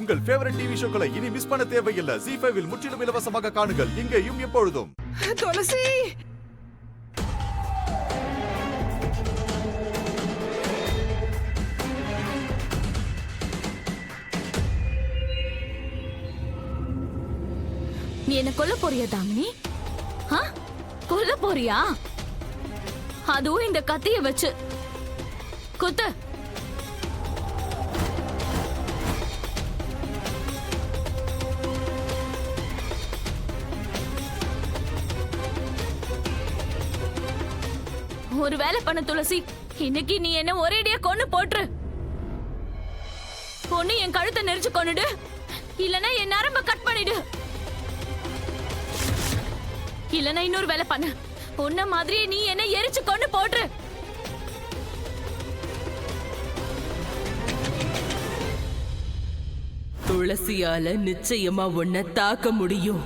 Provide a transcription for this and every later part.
உங்கள் favourite TV ஷோக்களை இனி miss பண்ண தேவையில்லை. ZEE5 இல் முற்றிலும் இலவசமாக காணுங்கள், இங்கேயும் எப்பொழுதும். துளசி, நீ என்ன கொல்ல போறியா தாமினி? கொல்ல போறியா? அதுவும் இந்த கத்திய வச்சு குத்து. ஒரு வேலை பண்ண துளசி, இன்னைக்கு நீ என்ன ஒரேடியா கொன்னு போட்டுரு. பொண்ணு என் கழுத்தை நெரிச்சு கொன்னுடு, இல்லனா என் நரம்ப கட் பண்ணிடு. இல்லனா இன்னொரு வேலை பண்ணு, உன்ன மாதிரி நீ என்ன எரிச்சு கொண்டு போட்டுரு. துளசியால நிச்சயமா உன்னை தாக்க முடியும்.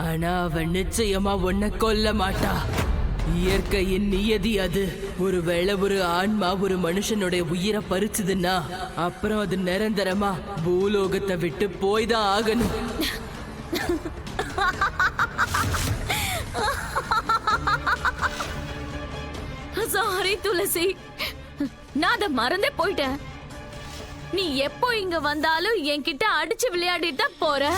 ஆனா அவன் நிச்சயமா உன்னை கொல்ல மாட்டா. இயற்கையின் நியதி அது. ஒருவேளை ஒரு ஆன்மா ஒரு மனுஷனுடைய உயிரை பறிச்சுதுன்னா அப்புறம் அது நிரந்தரமா பூலோகத்தை விட்டு போய்தான் ஆகணும். சாரி துளசி, நான் அதை மறந்தே போயிட்டேன். நீ எப்போ இங்க வந்தாலும் என்கிட்ட அடிச்சு விளையாடிட்டு தான் போற.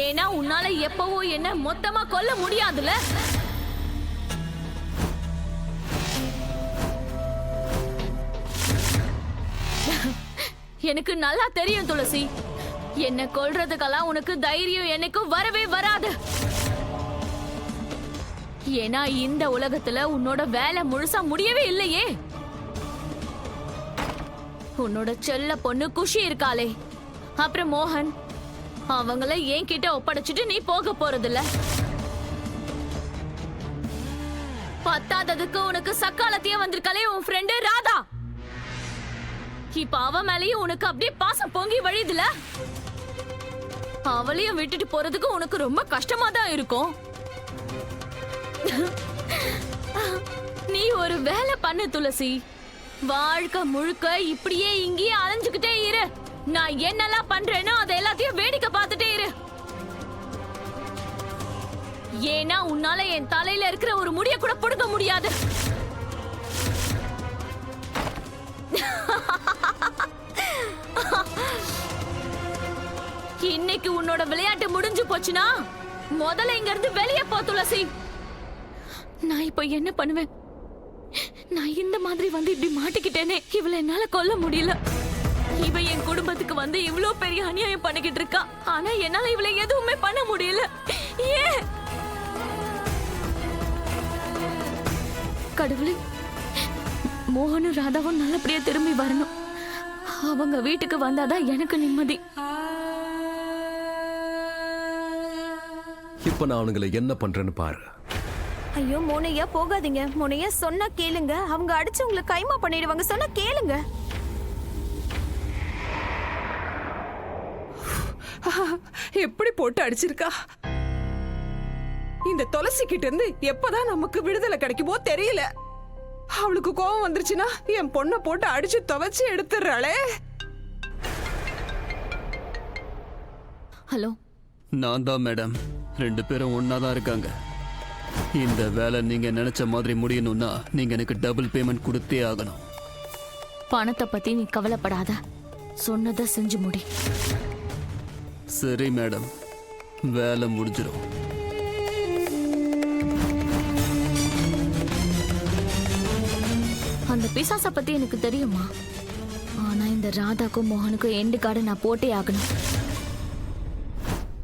ஏன்னா உன்னால எப்பவும் என்ன மொத்தமா கொல்ல முடியாதுல. எனக்கு நல்லா தெரியும் துளசி, என்ன கொல்றதுக்கெல்லாம் உனக்கு தைரியம் என்னைக்கும் வரவே வராது. ஏன்னா இந்த உலகத்துல உன்னோட வேலை முழுசா முடியவே இல்லையே. உன்னோட செல்ல பொண்ணு குஷி இருக்காளே, அப்புறம் மோகன், அவங்கள என்கிட்ட ஒப்படைச்சிட்டு நீ போக போறதில்ல. பத்தாததுக்கு உனக்கு சக்காலத்தையே வந்திருக்காளே உன் ஃப்ரெண்டு ராதா. இப்ப அவ மேலேயும் உனக்கு அப்படியே பாசம் பொங்கி வழியுதுல. அவளையும் விட்டுட்டு போறதுக்கு உனக்கு ரொம்ப கஷ்டமா தான் இருக்கும். நீ ஒரு வேலை பண்ணு துளசி, வாழ்க்கை முழுக்க இப்படியே இங்கேயே அலைஞ்சுக்கிட்டே இரு. நான் என்னெல்லாம் பண்றேனோ அதை எல்லாத்தையும் வேடிக்கை பார்த்துட்டே இரு. ஏன்னா உன்னால என் தலையில இருக்கிற ஒரு முடிய கூட புடுங்க முடியாது. இன்னைக்கு உன்னோட விளையாட்டு முடிஞ்சு போச்சுனா முதல்ல இங்க இருந்து வெளியே போ துளசி. நான் இப்ப என்ன பண்ணுவேன்? நான் இந்த மாதிரி வந்து இப்படி மாட்டிக்கிட்டேனே, இவளை என்னால கொல்ல முடியல. இவ என் குடும்பத்துக்கு வந்து இவ்ளோ பெரிய அநியாயம் பண்ணிக்கிட்டு இருக்கா. ஆனா என்னால இவளை எதுவுமே பண்ண முடியல. ஏன் கடவுளே, மோகனும் ராதாவும் நல்லபடியா திரும்பி வரணும். அவங்க வீட்டுக்கு வந்தாதான் எனக்கு நிம்மதி. இப்ப நான் அவனுங்களை என்ன பண்றேன்னு பாரு. ஐயோ மோனையா போகாதீங்க. மோனையா சொன்னா கேளுங்க, அவங்க அடிச்சு உங்களை கைமா பண்ணிடுவாங்க. சொன்னா கேளுங்க. எப்படி போட்டு அடிச்சிருக்கா. இந்த துளசி கிட்ட இருந்து எப்பதான் நமக்கு விடுதலை கிடைக்குமோ தெரியல. அவளுக்கு கோபம் வந்துருச்சுன்னா என் பொண்ணை போட்டு அடிச்சு துவைச்சு எடுத்துறாளே. ஹலோ, நான் தான் மேடம். 2 பேரும் ஒன்னா தான் இருக்காங்க. இந்த வேலை நீங்க நினைச்ச மாதிரி முடியணும்னா நீங்க எனக்கு டபுள் பேமெண்ட் கொடுத்தே ஆகணும். பணத்தை பத்தி நீ கவலைப்படாத, சொன்னதை செஞ்சு முடி. சரி மேடம், வேலை முடிஞ்சிடும். அந்த பிசாச பத்தி எனக்கு தெரியுமா? ஆனா இந்த ராதாக்கும் மோகனுக்கும் எண்டு கார்டு நான் போட்டே ஆகணும்.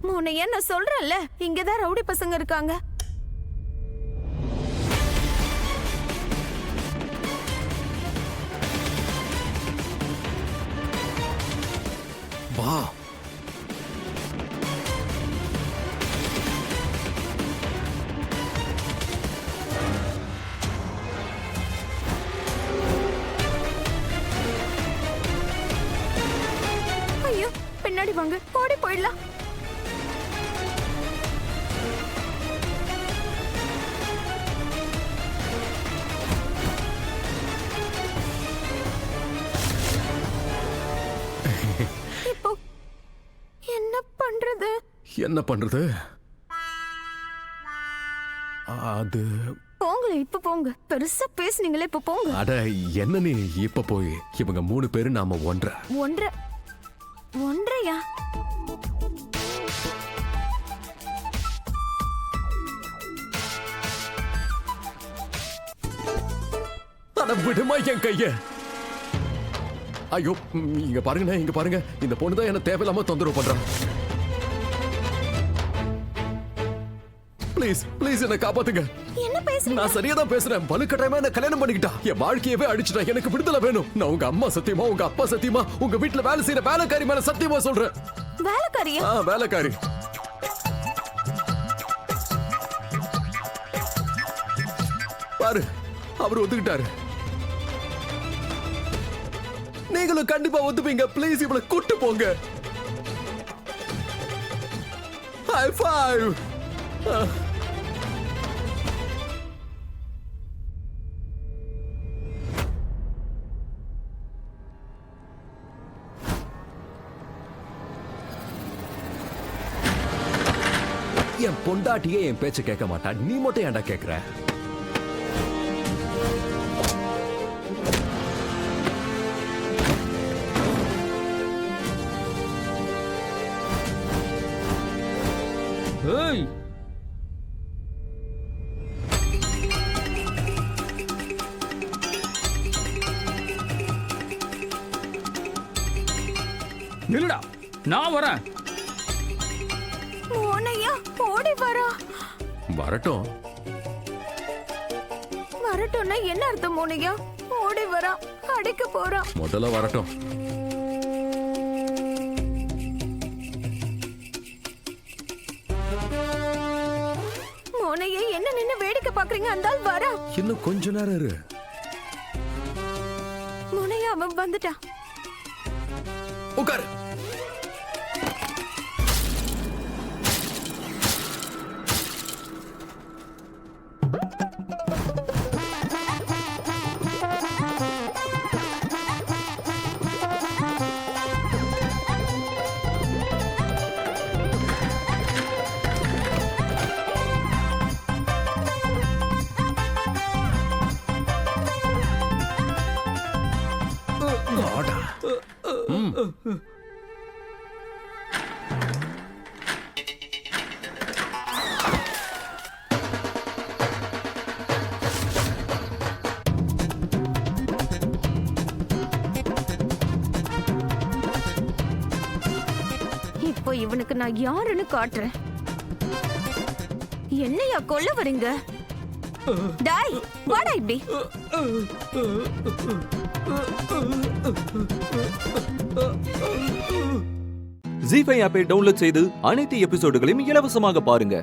மோனையா நான் சொல்றேன்ல, இங்கதான் ரவுடி பசங்க இருக்காங்க. வா. ஐயோ பின்னாடி வாங்க, ஓடி போயிடலாம். என்ன பண்றது? அது போங்களேன், இப்ப போங்க. பெருசா பேசுனீங்களே, இப்ப போங்க. அட என்ன நீ இப்ப போய் இவங்க 3 பேரும் நாம ஒன்றரை. ஒன்றையா? அட விடுமா என் கைய. ஐயோ இங்க பாருங்க, இந்த பொண்ணு தான் என்ன தேவையில்லாம தொந்தரவு பண்றான். ப்ளீஸ் என்ன காப்பாத்துங்க. என்ன பேசுறீங்க? நான் சரியா தான் பேசுறேன். வலுக்கட்டாயமா என்ன கல்யாணம் பண்ணிக்கிட்டா. என் வாழ்க்கையவே அடிச்சுட்டா. எனக்கு விடுதலை வேணும். நான் உங்க அம்மா சத்தியமா, உங்க அப்பா சத்தியமா, உங்க வீட்டுல வேலை செய்யற வேலைக்காரி மேல சத்தியமா சொல்றேன். வேலைக்காரியா? வேலைக்காரி. பாரு, அவர் ஒத்துக்கிட்டாரு. நீங்களும் கண்டிப்பா ஒத்துப்பீங்க. ப்ளீஸ் இவளை கூட்டு போங்க. High five. என் பொண்டாட்டியே என் பேச்ச கேட்க மாட்டா. நீ மட்டும் ஏன்டா கேக்குற? ஏய், நில்லுடா, நான் வரேன். மோனையா ஓடி வரா. வரட்டும். வரட்டும்னா என்ன அர்த்தம்? மோனையா ஓடி வரா, அடிக்க போறா. முதல்ல வரட்டும். மோனையா என்ன நின்னு வேடிக்கை பாக்குறீங்க? அந்த ஆள் வரா. இன்னும் கொஞ்ச நேரம் இரு. மோனையா அவன் வந்துட்டா. உட்காரு. இப்போ இவனுக்கு நான் யாருன்னு காட்டுறேன். என்னையா கொல்ல வரீங்க? டாய், வாடா இப்படி. ஜீ5 ஆப்பை டவுன்லோட் செய்து அனைத்து எபிசோடுகளையும் இலவசமாக பாருங்க.